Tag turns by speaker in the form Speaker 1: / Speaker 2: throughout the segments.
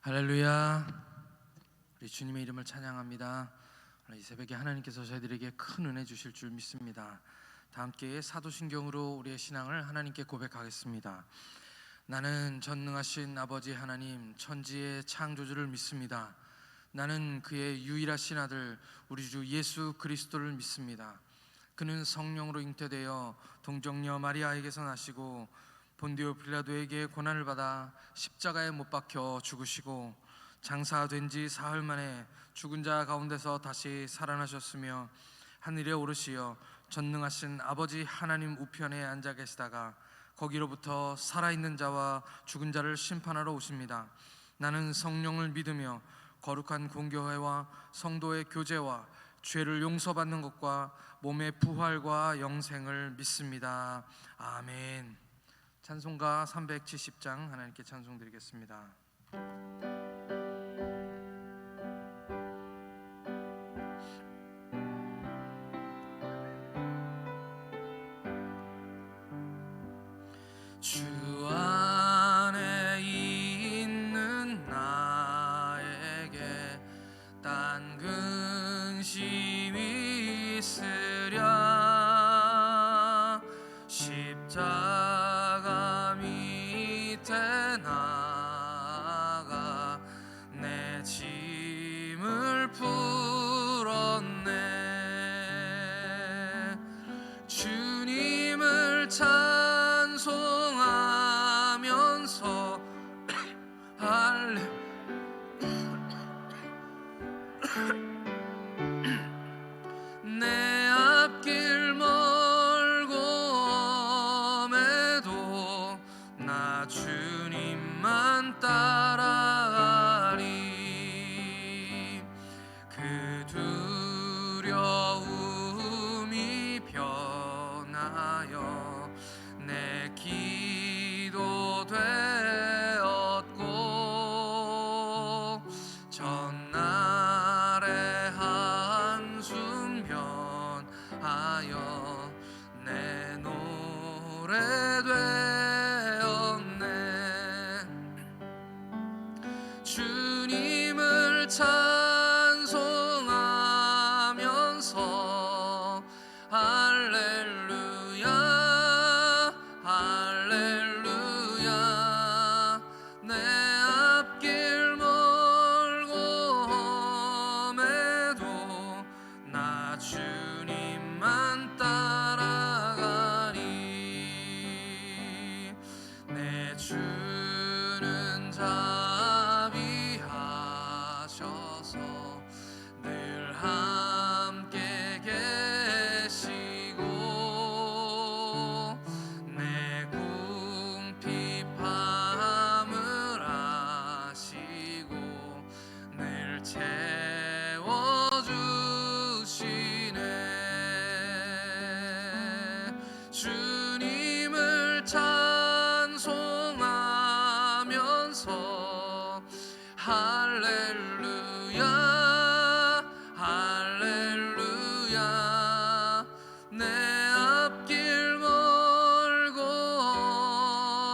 Speaker 1: 할렐루야. 우리 주님의 이름을 찬양합니다. 이 새벽에 하나님께서 저희들에게 큰 은혜 주실 줄 믿습니다. 다 함께 사도신경으로 우리의 신앙을 하나님께 고백하겠습니다. 나는 전능하신 아버지 하나님, 천지의 창조주를 믿습니다. 나는 그의 유일하신 아들 우리 주 예수 그리스도를 믿습니다. 그는 성령으로 잉태되어 동정녀 마리아에게서 나시고 본디오 빌라도에게 고난을 받아 십자가에 못 박혀 죽으시고 장사된 지 사흘 만에 죽은 자 가운데서 다시 살아나셨으며 하늘에 오르시어 전능하신 아버지 하나님 우편에 앉아 계시다가 거기로부터 살아있는 자와 죽은 자를 심판하러 오십니다. 나는 성령을 믿으며 거룩한 공교회와 성도의 교제와 죄를 용서받는 것과 몸의 부활과 영생을 믿습니다. 아멘. 찬송가 370장 하나님께 찬송 드리겠습니다. 주 안에 있는 나에게 딴 근심이 있으랴. 십자가 밑에 나가 내 짐을 풀었네. 주님을 찬송하면서 내 앞길 멀고 엄해도 나 주님만 따라가리. 그 두려움이 변하여 내 기도 되었고 전날의 한숨 변하여 내 노래 되었네. 주님을 찬송하면서 할렐루야 할렐루야. 내 앞길 멀고 엄해도 나 주님만 따라가리. 내 주는 자비하셔서 늘 함께 계시고 내 궁핍함을 아시고 늘 채워주시네. 주님을 찬송하면서 할렐루야 할렐루야. 내 앞길 멀고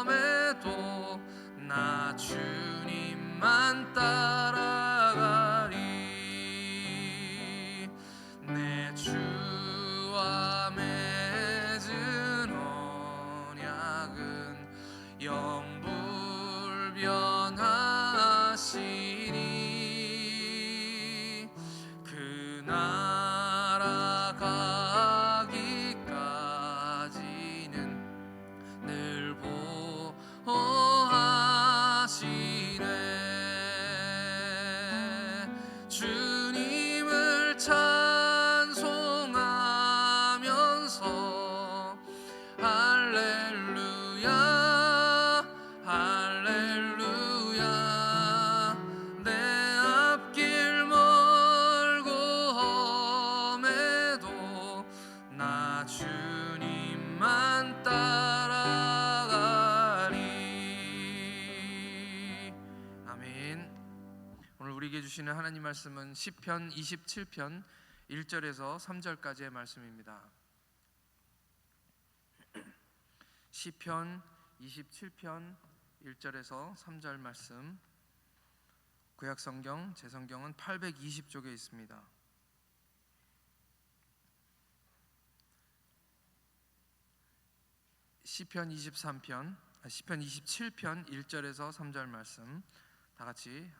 Speaker 1: 엄해도 나 주님만 따라가리. 내 주와 맺은 언약은 영불변하시니 그 나라 가기까지는 늘 보호하시네. 주님을 찬송하면서 할렐루야 할렐루야. 내 앞길 멀고 엄해도 나 주님만 따라가리. 아멘. 오늘 우리에게 주시는 하나님 말씀은 시편 27편 1절에서 3절까지의 말씀입니다. 시편 27편 1절에서 3절 말씀 구약 성경 제 성경은 820쪽에 있습니다. 시편 27편 1절에서 3절 말씀 다 같이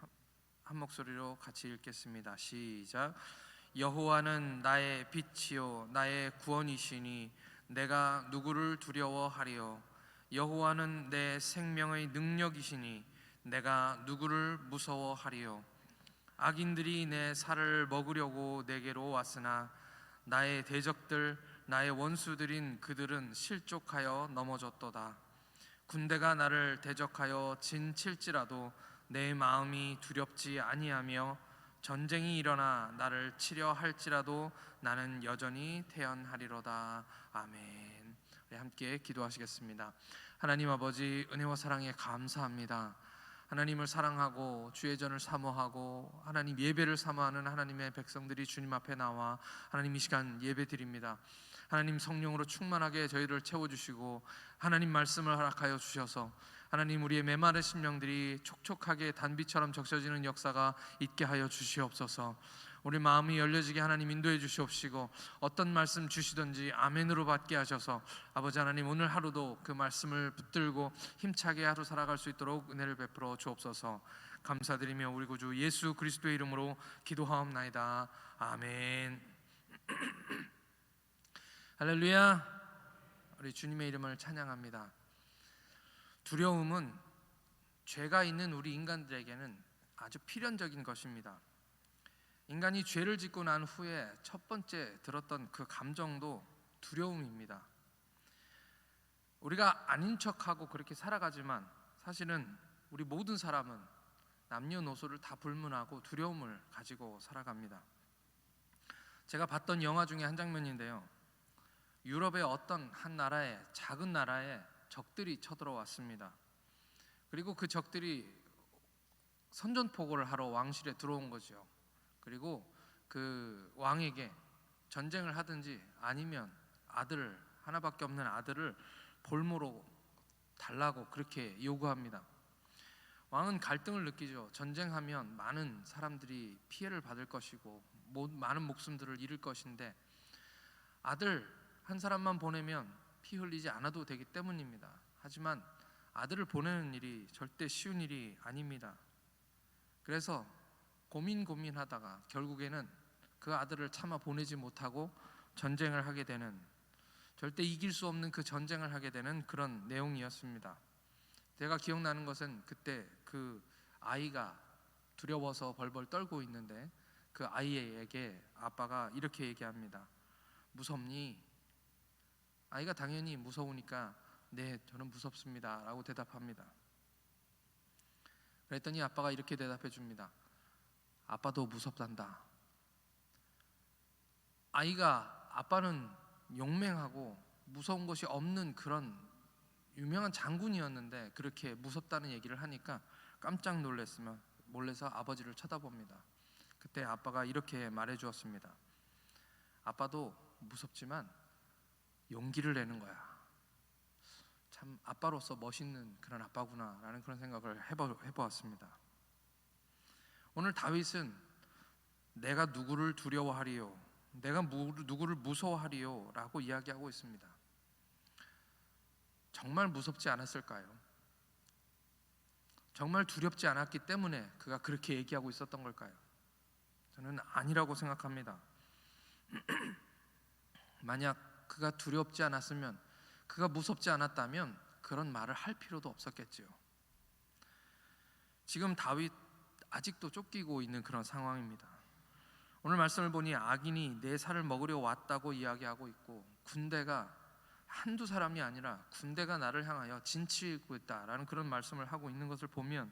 Speaker 1: 한 목소리로 같이 읽겠습니다. 시작. 여호와는 나의 빛이요 나의 구원이시니 내가 누구를 두려워하리요. 여호와는 내 생명의 능력이시니 내가 누구를 무서워하리요. 악인들이 내 살을 먹으려고 내게로 왔으나 나의 대적들 나의 원수들인 그들은 실족하여 넘어졌도다. 군대가 나를 대적하여 진칠지라도 내 마음이 두렵지 아니하며 전쟁이 일어나 나를 치려 할지라도 나는 여전히 태연하리로다. 아멘. 우리 함께 기도하시겠습니다. 하나님 아버지, 은혜와 사랑에 감사합니다. 하나님을 사랑하고 주의 전을 사모하고 하나님 예배를 사모하는 하나님의 백성들이 주님 앞에 나와 하나님 이 시간 예배 드립니다. 하나님 성령으로 충만하게 저희를 채워주시고 하나님 말씀을 허락하여 주셔서 하나님 우리의 메마른 심령들이 촉촉하게 단비처럼 적셔지는 역사가 있게 하여 주시옵소서. 우리 마음이 열려지게 하나님 인도해 주시옵시고 어떤 말씀 주시든지 아멘으로 받게 하셔서 아버지 하나님 오늘 하루도 그 말씀을 붙들고 힘차게 하루 살아갈 수 있도록 은혜를 베풀어 주옵소서. 감사드리며 우리 구주 예수 그리스도의 이름으로 기도하옵나이다. 아멘. 할렐루야. 우리 주님의 이름을 찬양합니다. 두려움은 죄가 있는 우리 인간들에게는 아주 필연적인 것입니다. 인간이 죄를 짓고 난 후에 첫 번째 들었던 그 감정도 두려움입니다. 우리가 아닌 척하고 그렇게 살아가지만 사실은 우리 모든 사람은 남녀노소를 다 불문하고 두려움을 가지고 살아갑니다. 제가 봤던 영화 중에 한 장면인데요, 유럽의 어떤 한 나라에 작은 나라에 적들이 쳐들어왔습니다. 그리고 그 적들이 선전포고를 하러 왕실에 들어온 거죠. 그리고 그 왕에게 전쟁을 하든지 아니면 아들 하나밖에 없는 아들을 볼모로 달라고 그렇게 요구합니다. 왕은 갈등을 느끼죠. 전쟁하면 많은 사람들이 피해를 받을 것이고 많은 목숨들을 잃을 것인데 아들 한 사람만 보내면 피 흘리지 않아도 되기 때문입니다. 하지만 아들을 보내는 일이 절대 쉬운 일이 아닙니다. 그래서 고민하다가 결국에는 그 아들을 차마 보내지 못하고 전쟁을 하게 되는, 절대 이길 수 없는 그 전쟁을 하게 되는 그런 내용이었습니다. 제가 기억나는 것은 그때 그 아이가 두려워서 벌벌 떨고 있는데 그 아이에게 아빠가 이렇게 얘기합니다. 무섭니? 아이가 당연히 무서우니까 네, 저는 무섭습니다 라고 대답합니다. 그랬더니 아빠가 이렇게 대답해 줍니다. 아빠도 무섭단다. 아이가 아빠는 용맹하고 무서운 것이 없는 그런 유명한 장군이었는데 그렇게 무섭다는 얘기를 하니까 깜짝 놀랐으며 몰래서 아버지를 쳐다봅니다. 그때 아빠가 이렇게 말해 주었습니다. 아빠도 무섭지만 용기를 내는 거야. 참 아빠로서 멋있는 그런 아빠구나 라는 그런 생각을 해보았습니다. 오늘 다윗은 내가 누구를 두려워하리요, 내가 누구를 무서워하리요 라고 이야기하고 있습니다. 정말 무섭지 않았을까요? 정말 두렵지 않았기 때문에 그가 그렇게 얘기하고 있었던 걸까요? 저는 아니라고 생각합니다. 만약 그가 두렵지 않았으면, 그가 무섭지 않았다면 그런 말을 할 필요도 없었겠지요. 지금 다윗 아직도 쫓기고 있는 그런 상황입니다. 오늘 말씀을 보니 악인이 내 살을 먹으려 왔다고 이야기하고 있고 군대가 한두 사람이 아니라 군대가 나를 향하여 진치고 있다라는 그런 말씀을 하고 있는 것을 보면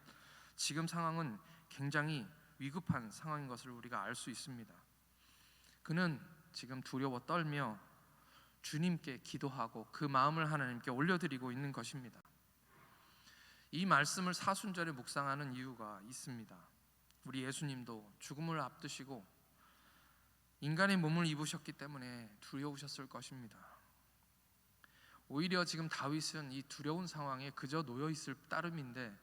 Speaker 1: 지금 상황은 굉장히 위급한 상황인 것을 우리가 알 수 있습니다. 그는 지금 두려워 떨며 주님께 기도하고 그 마음을 하나님께 올려드리고 있는 것입니다. 이 말씀을 사순절에 묵상하는 이유가 있습니다. 우리 예수님도 죽음을 앞두시고 인간의 몸을 입으셨기 때문에 두려우셨을 것입니다. 오히려 지금 다윗은 이 두려운 상황에 그저 놓여 있을 따름인데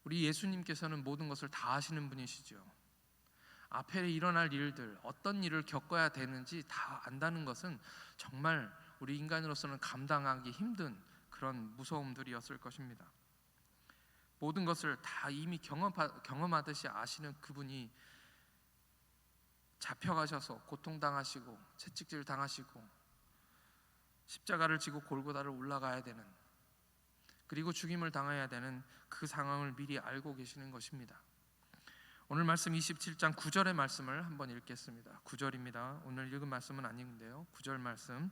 Speaker 1: 우리 예수님께서는 모든 것을 다 아시는 분이시죠. 앞에 일어날 일들, 어떤 일을 겪어야 되는지 다 안다는 것은 정말 우리 인간으로서는 감당하기 힘든 그런 무서움들이었을 것입니다. 모든 것을 다 이미 경험하듯이 아시는 그분이 잡혀가셔서 고통당하시고 채찍질 당하시고 십자가를 지고 골고다를 올라가야 되는, 그리고 죽임을 당해야 되는 그 상황을 미리 알고 계시는 것입니다. 오늘 말씀 27장 9절의 말씀을 한번 읽겠습니다. 9절입니다. 오늘 읽은 말씀은 아닌데요, 9절 말씀.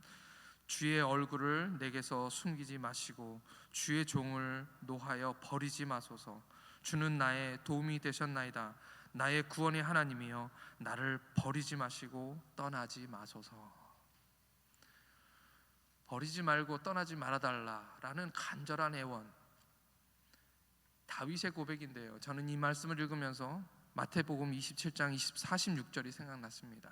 Speaker 1: 주의 얼굴을 내게서 숨기지 마시고 주의 종을 노하여 버리지 마소서. 주는 나의 도움이 되셨나이다. 나의 구원의 하나님이여 나를 버리지 마시고 떠나지 마소서. 버리지 말고 떠나지 말아달라라는 간절한 애원, 다윗의 고백인데요, 저는 이 말씀을 읽으면서 마태복음 27장 46절이 생각났습니다.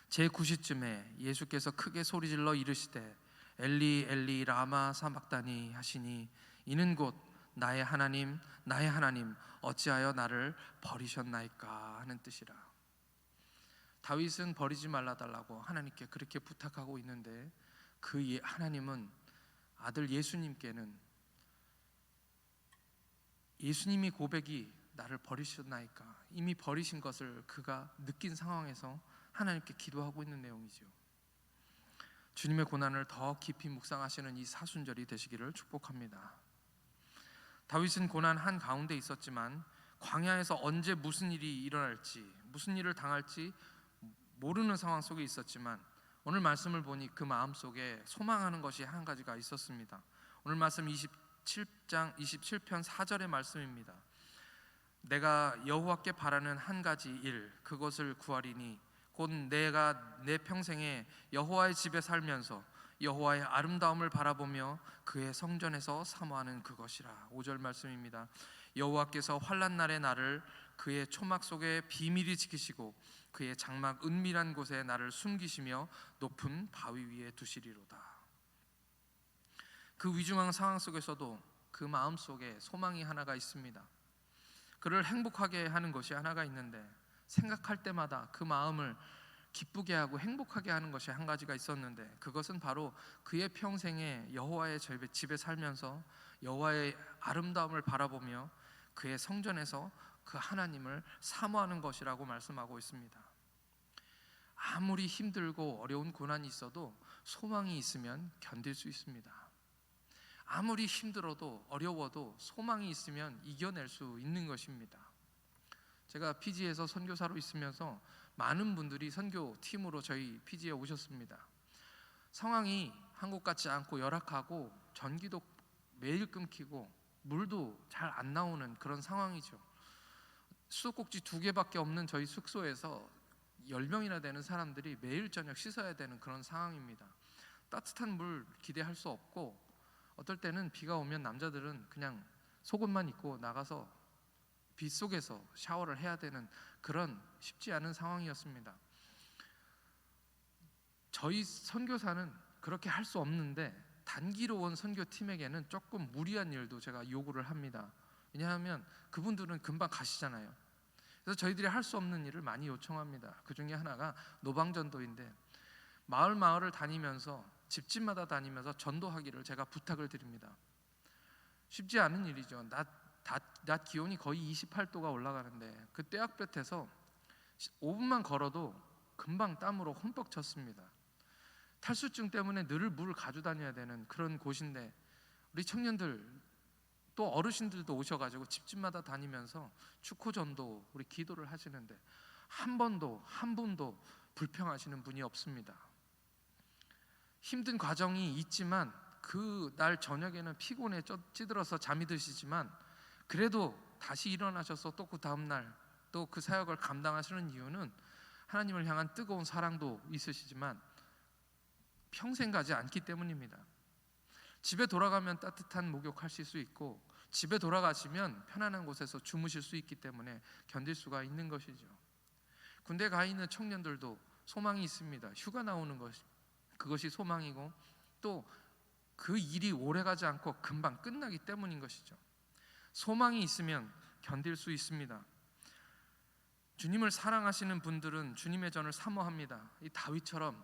Speaker 1: 제9시쯤에 예수께서 크게 소리질러 이르시되 엘리 엘리 라마 사박다니 하시니 이는 곧 나의 하나님 나의 하나님 어찌하여 나를 버리셨나이까 하는 뜻이라. 다윗은 버리지 말아달라고 하나님께 그렇게 부탁하고 있는데 그 하나님은 아들 예수님께는 예수님이 고백이 나를 버리셨나이까, 이미 버리신 것을 그가 느낀 상황에서 하나님께 기도하고 있는 내용이죠. 주님의 고난을 더 깊이 묵상하시는 이 사순절이 되시기를 축복합니다. 다윗은 고난 한가운데 있었지만 광야에서 언제 무슨 일이 일어날지, 무슨 일을 당할지 모르는 상황 속에 있었지만 오늘 말씀을 보니 그 마음속에 소망하는 것이 한 가지가 있었습니다. 오늘 말씀 27편 4절의 말씀입니다. 내가 여호와께 바라는 한 가지 일, 그것을 구하리니 곧 내가 내 평생에 여호와의 집에 살면서 여호와의 아름다움을 바라보며 그의 성전에서 사모하는 그것이라. 5절 말씀입니다. 여호와께서 환난 날에 나를 그의 초막 속에 비밀히 지키시고 그의 장막 은밀한 곳에 나를 숨기시며 높은 바위 위에 두시리로다. 그 위중한 상황 속에서도 그 마음 속에 소망이 하나가 있습니다. 그를 행복하게 하는 것이 하나가 있는데, 생각할 때마다 그 마음을 기쁘게 하고 행복하게 하는 것이 한 가지가 있었는데, 그것은 바로 그의 평생에 여호와의 집에 살면서 여호와의 아름다움을 바라보며 그의 성전에서 그 하나님을 사모하는 것이라고 말씀하고 있습니다. 아무리 힘들고 어려운 고난이 있어도 소망이 있으면 견딜 수 있습니다. 아무리 힘들어도 어려워도 소망이 있으면 이겨낼 수 있는 것입니다. 제가 피지에서 선교사로 있으면서 많은 분들이 선교팀으로 저희 피지에 오셨습니다. 상황이 한국 같지 않고 열악하고 전기도 매일 끊기고 물도 잘 안 나오는 그런 상황이죠. 수도꼭지 2개밖에 없는 저희 숙소에서 10명이나 되는 사람들이 매일 저녁 씻어야 되는 그런 상황입니다. 따뜻한 물 기대할 수 없고, 어떨 때는 비가 오면 남자들은 그냥 속옷만 입고 나가서 빗속에서 샤워를 해야 되는 그런 쉽지 않은 상황이었습니다. 저희 선교사는 그렇게 할 수 없는데 단기로 온 선교팀에게는 조금 무리한 일도 제가 요구를 합니다. 왜냐하면 그분들은 금방 가시잖아요. 그래서 저희들이 할 수 없는 일을 많이 요청합니다. 그 중에 하나가 노방전도인데, 마을을 다니면서 집집마다 다니면서 전도하기를 제가 부탁을 드립니다. 쉽지 않은 일이죠. 낮 기온이 거의 28도가 올라가는데 그 떼약볕에서 5분만 걸어도 금방 땀으로 흠뻑 쳤습니다. 탈수증 때문에 늘 물을 가지고 다녀야 되는 그런 곳인데, 우리 청년들 또 어르신들도 오셔가지고 집집마다 다니면서 축호전도 우리 기도를 하시는데 한 분도 불평하시는 분이 없습니다. 힘든 과정이 있지만 그 날 저녁에는 피곤에 찌들어서 잠이 드시지만 그래도 다시 일어나셔서 또 그 다음날 또 그 사역을 감당하시는 이유는 하나님을 향한 뜨거운 사랑도 있으시지만 평생 가지 않기 때문입니다. 집에 돌아가면 따뜻한 목욕하실 수 있고 집에 돌아가시면 편안한 곳에서 주무실 수 있기 때문에 견딜 수가 있는 것이죠. 군대 가 있는 청년들도 소망이 있습니다. 휴가 나오는 그것이 소망이고, 또 그 일이 오래가지 않고 금방 끝나기 때문인 것이죠. 소망이 있으면 견딜 수 있습니다. 주님을 사랑하시는 분들은 주님의 전을 사모합니다. 이 다윗처럼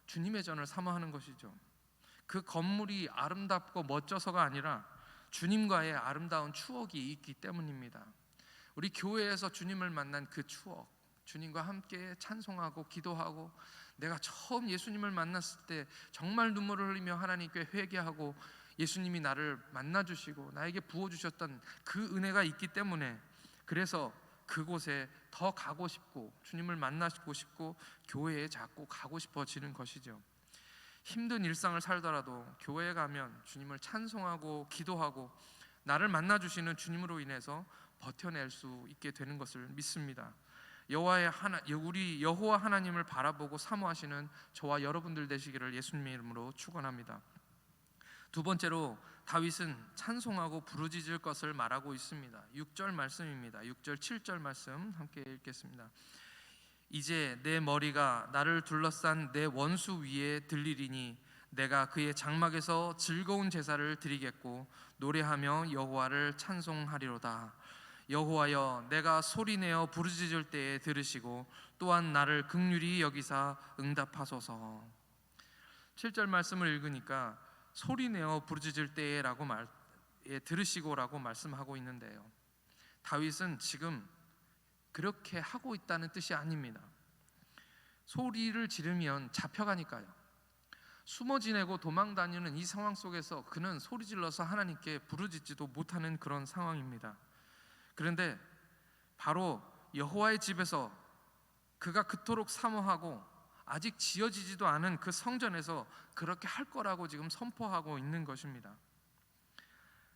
Speaker 1: 주님의 전을 사모하는 것이죠. 그 건물이 아름답고 멋져서가 아니라 주님과의 아름다운 추억이 있기 때문입니다. 우리 교회에서 주님을 만난 그 추억, 주님과 함께 찬송하고 기도하고, 내가 처음 예수님을 만났을 때 정말 눈물을 흘리며 하나님께 회개하고 예수님이 나를 만나주시고 나에게 부어주셨던 그 은혜가 있기 때문에, 그래서 그곳에 더 가고 싶고 주님을 만나고 싶고 교회에 자꾸 가고 싶어지는 것이죠. 힘든 일상을 살더라도 교회에 가면 주님을 찬송하고 기도하고 나를 만나주시는 주님으로 인해서 버텨낼 수 있게 되는 것을 믿습니다. 우리 여호와 하나님을 바라보고 사모하시는 저와 여러분들 되시기를 예수님의 이름으로 축원합니다. 두 번째로 다윗은 찬송하고 부르짖을 것을 말하고 있습니다. 6절 말씀입니다. 6절 7절 말씀 함께 읽겠습니다. 이제 내 머리가 나를 둘러싼 내 원수 위에 들리리니 내가 그의 장막에서 즐거운 제사를 드리겠고 노래하며 여호와를 찬송하리로다. 여호와여, 내가 소리내어 부르짖을 때에 들으시고 또한 나를 긍휼히 여기사 응답하소서. 7절 말씀을 읽으니까 소리내어 부르짖을 때라고 들으시고라고 말씀하고 있는데요, 다윗은 지금 그렇게 하고 있다는 뜻이 아닙니다. 소리를 지르면 잡혀가니까요. 숨어 지내고 도망 다니는 이 상황 속에서 그는 소리 질러서 하나님께 부르짖지도 못하는 그런 상황입니다. 그런데 바로 여호와의 집에서 그가 그토록 사모하고 아직 지어지지도 않은 그 성전에서 그렇게 할 거라고 지금 선포하고 있는 것입니다.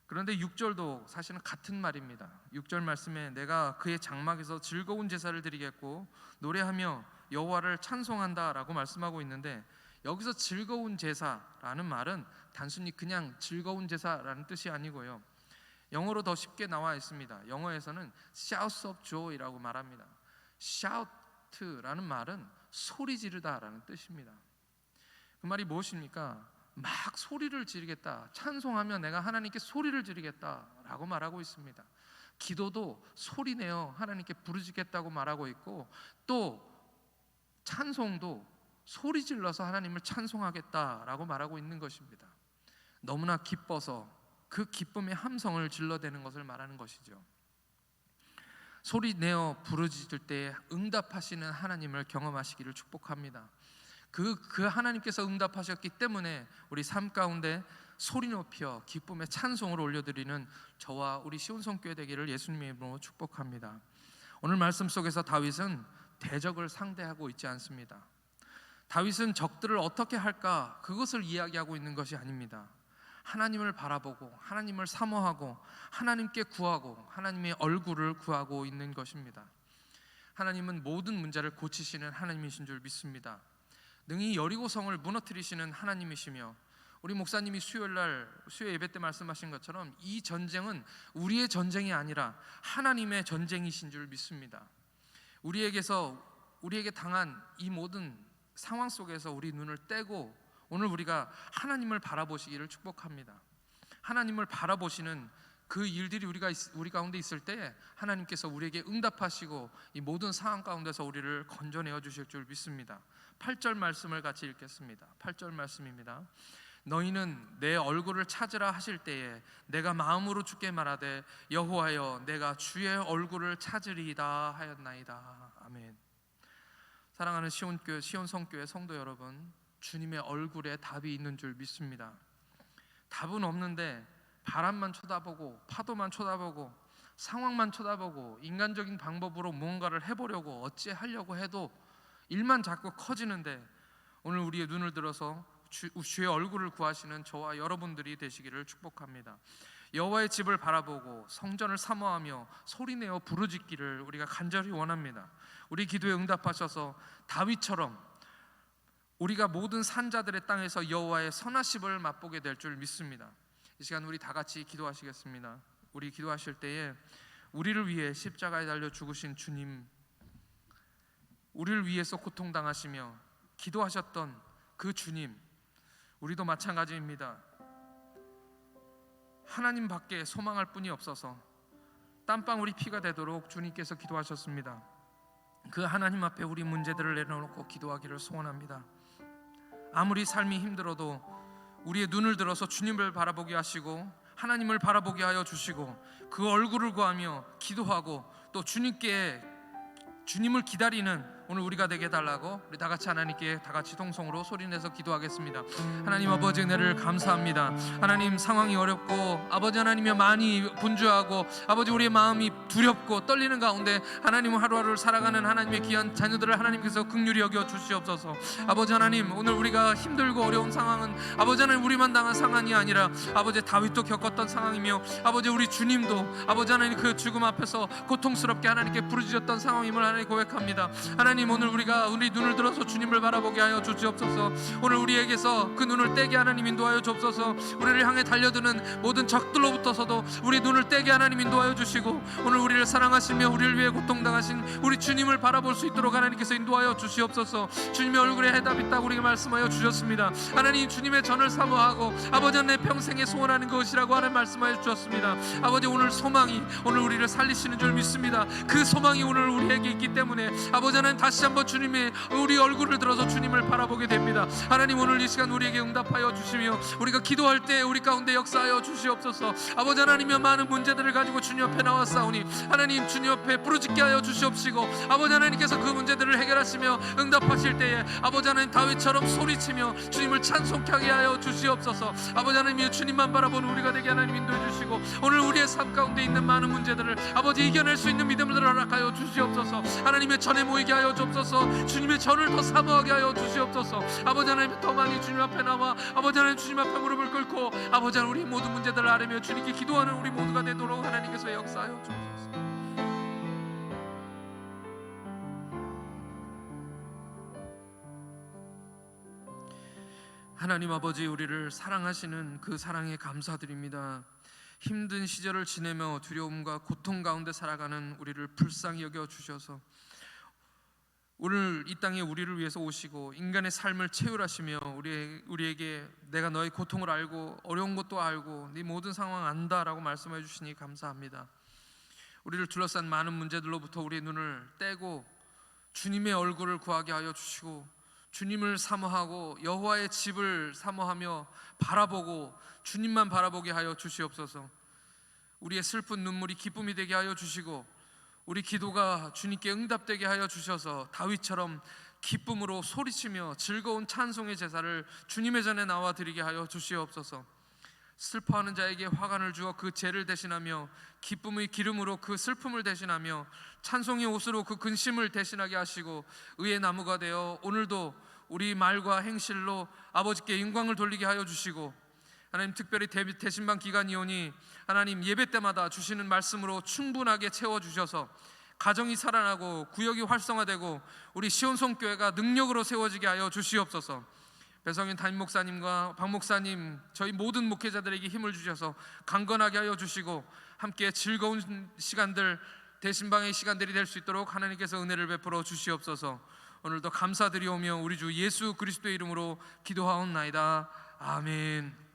Speaker 1: 그런데 6절도 사실은 같은 말입니다. 6절 말씀에 내가 그의 장막에서 즐거운 제사를 드리겠고 노래하며 여호와를 찬송한다 라고 말씀하고 있는데, 여기서 즐거운 제사라는 말은 단순히 그냥 즐거운 제사라는 뜻이 아니고요, 영어로 더 쉽게 나와 있습니다. 영어에서는 shouts of joy라고 말합니다. shout라는 말은 소리 지르다라는 뜻입니다. 그 말이 무엇입니까? 막 소리를 지르겠다, 찬송하며 내가 하나님께 소리를 지르겠다라고 말하고 있습니다. 기도도 소리내어 하나님께 부르짖겠다고 말하고 있고, 또 찬송도 소리 질러서 하나님을 찬송하겠다라고 말하고 있는 것입니다. 너무나 기뻐서 그 기쁨의 함성을 질러대는 것을 말하는 것이죠. 소리내어 부르짖을 때 응답하시는 하나님을 경험하시기를 축복합니다. 그 하나님께서 응답하셨기 때문에 우리 삶 가운데 소리 높여 기쁨의 찬송을 올려드리는 저와 우리 시온성교회 되기를 예수님의 이름으로 축복합니다. 오늘 말씀 속에서 다윗은 대적을 상대하고 있지 않습니다. 다윗은 적들을 어떻게 할까 그것을 이야기하고 있는 것이 아닙니다. 하나님을 바라보고 하나님을 사모하고 하나님께 구하고 하나님의 얼굴을 구하고 있는 것입니다. 하나님은 모든 문제를 고치시는 하나님이신 줄 믿습니다. 능히 여리고성을 무너뜨리시는 하나님이시며, 우리 목사님이 수요 예배 때 말씀하신 것처럼 이 전쟁은 우리의 전쟁이 아니라 하나님의 전쟁이신 줄 믿습니다. 우리에게 당한 이 모든 상황 속에서 우리 눈을 떼고 오늘 우리가 하나님을 바라보시기를 축복합니다. 하나님을 바라보시는 그 일들이 우리 가운데 있을 때 하나님께서 우리에게 응답하시고 이 모든 상황 가운데서 우리를 건져내어 주실 줄 믿습니다. 8절 말씀을 같이 읽겠습니다. 8절 말씀입니다. 너희는 내 얼굴을 찾으라 하실 때에 내가 마음으로 주께 말하되 여호와여, 내가 주의 얼굴을 찾으리이다 하였나이다. 아멘. 사랑하는 시온성교회 성도 여러분, 주님의 얼굴에 답이 있는 줄 믿습니다. 답은 없는데 바람만 쳐다보고 파도만 쳐다보고 상황만 쳐다보고 인간적인 방법으로 무언가를 해보려고 어찌하려고 해도 일만 자꾸 커지는데, 오늘 우리의 눈을 들어서 주의 얼굴을 구하시는 저와 여러분들이 되시기를 축복합니다. 여호와의 집을 바라보고 성전을 사모하며 소리내어 부르짖기를 우리가 간절히 원합니다. 우리 기도에 응답하셔서 다윗처럼 우리가 모든 산자들의 땅에서 여호와의 선하심을 맛보게 될 줄 믿습니다. 이 시간 우리 다 같이 기도하시겠습니다. 우리 기도하실 때에 우리를 위해 십자가에 달려 죽으신 주님, 우리를 위해서 고통당하시며 기도하셨던 그 주님, 우리도 마찬가지입니다. 하나님 밖에 소망할 뿐이 없어서 땀방울이 피가 되도록 주님께서 기도하셨습니다. 그 하나님 앞에 우리 문제들을 내려놓고 기도하기를 소원합니다. 아무리 삶이 힘들어도 우리의 눈을 들어서 주님을 바라보게 하시고 하나님을 바라보게 하여 주시고 그 얼굴을 구하며 기도하고 또 주님을 기다리는 오늘 우리가 되게 달라고 우리 다 같이 하나님께 다 같이 동성으로 소리내서 기도하겠습니다. 하나님 아버지, 은혜를 감사합니다. 하나님, 상황이 어렵고 아버지 하나님이 많이 분주하고 아버지 우리의 마음이 두렵고 떨리는 가운데 하나님 하루하루를 살아가는 하나님의 귀한 자녀들을 하나님께서 긍휼히 여겨 주시옵소서. 아버지 하나님, 오늘 우리가 힘들고 어려운 상황은 아버지 하나님 우리만 당한 상황이 아니라 아버지 다윗도 겪었던 상황이며 아버지 우리 주님도 아버지 하나님 그 죽음 앞에서 고통스럽게 하나님께 부르짖었던 상황임을 하나님 고백합니다. 하나님, 오늘 우리가 우리 눈을 들어서 주님을 바라보게 하여 주시옵소서. 오늘 우리에게서 그 눈을 떼게 하나님 인도하여 주옵소서. 우리를 향해 달려드는 모든 적들로부터서도 우리 눈을 떼게 하나님 인도하여 주시고 오늘 우리를 사랑하시며 우리를 위해 고통당하신 우리 주님을 바라볼 수 있도록 하나님께서 인도하여 주시옵소서. 주님의 얼굴에 해답이 있다고 우리에게 말씀하여 주셨습니다. 하나님, 주님의 전을 사모하고 아버지 내 평생에 소원하는 것이라고 하는 말씀하여 주셨습니다. 아버지, 오늘 소망이 오늘 우리를 살리시는 줄 믿습니다. 그 소망이 오늘 우리에게 있기 때문에 아버지 하나님 다시 한번 주님의 우리 얼굴을 들어서 주님을 바라보게 됩니다. 하나님, 오늘 이 시간 우리에게 응답하여 주시며 우리가 기도할 때 우리 가운데 역사하여 주시옵소서. 아버지 하나님의 많은 문제들을 가지고 주님 옆에 나왔사오니 하나님 주님 옆에 부르짖게 하여 주시옵시고 아버지 하나님께서 그 문제들을 해결하시며 응답하실 때에 아버지 하나님 다윗처럼 소리치며 주님을 찬송케 하게 하여 주시옵소서. 아버지 하나님, 주님만 바라보는 우리가 되게 하나님 인도해 주시고 오늘 우리의 삶 가운데 있는 많은 문제들을 아버지 이겨낼 수 있는 믿음을 허락하여 주시옵소서. 하나님의 전에 모이게 하여 주옵소서. 주님의 전을 더 사모하게 하여 주시옵소서. 아버지 하나님, 더 많이 주님 앞에 나와 아버지 하나님 주님 앞에 무릎을 꿇고 아버지 하나님 우리 모든 문제들을 아뢰며 주님께 기도하는 우리 모두가 되도록 하나님께서 역사하여 주옵소서. 하나님 아버지, 우리를 사랑하시는 그 사랑에 감사드립니다. 힘든 시절을 지내며 두려움과 고통 가운데 살아가는 우리를 불쌍히 여겨 주셔서 오늘 이 땅에 우리를 위해서 오시고 인간의 삶을 채울하시며 우리에게 내가 너의 고통을 알고 어려운 것도 알고 네 모든 상황 안다라고 말씀해 주시니 감사합니다. 우리를 둘러싼 많은 문제들로부터 우리의 눈을 떼고 주님의 얼굴을 구하게 하여 주시고 주님을 사모하고 여호와의 집을 사모하며 바라보고 주님만 바라보게 하여 주시옵소서. 우리의 슬픈 눈물이 기쁨이 되게 하여 주시고 우리 기도가 주님께 응답되게 하여 주셔서 다윗처럼 기쁨으로 소리치며 즐거운 찬송의 제사를 주님의 전에 나와 드리게 하여 주시옵소서. 슬퍼하는 자에게 화관을 주어 그 죄를 대신하며 기쁨의 기름으로 그 슬픔을 대신하며 찬송의 옷으로 그 근심을 대신하게 하시고 의의 나무가 되어 오늘도 우리 말과 행실로 아버지께 영광을 돌리게 하여 주시고 하나님, 특별히 대신방 기간이 오니 하나님 예배 때마다 주시는 말씀으로 충분하게 채워주셔서 가정이 살아나고 구역이 활성화되고 우리 시온성교회가 능력으로 세워지게 하여 주시옵소서. 배성인 담임 목사님과 박 목사님, 저희 모든 목회자들에게 힘을 주셔서 강건하게 하여 주시고 함께 즐거운 시간들, 대신방의 시간들이 될 수 있도록 하나님께서 은혜를 베풀어 주시옵소서. 오늘도 감사드리오며 우리 주 예수 그리스도의 이름으로 기도하옵나이다. 아멘.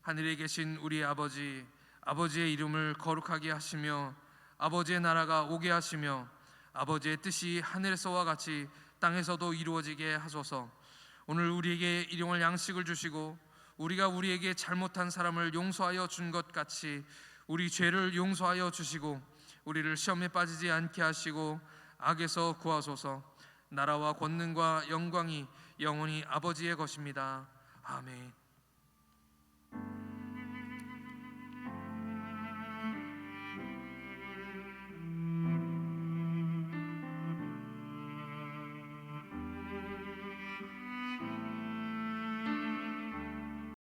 Speaker 1: 하늘에 계신 우리 아버지, 아버지의 이름을 거룩하게 하시며 아버지의 나라가 오게 하시며 아버지의 뜻이 하늘에서와 같이 땅에서도 이루어지게 하소서. 오늘 우리에게 일용할 양식을 주시고 우리가 우리에게 잘못한 사람을 용서하여 준 것 같이 우리 죄를 용서하여 주시고 우리를 시험에 빠지지 않게 하시고 악에서 구하소서. 나라와 권능과 영광이 영원히 아버지의 것입니다. 아멘.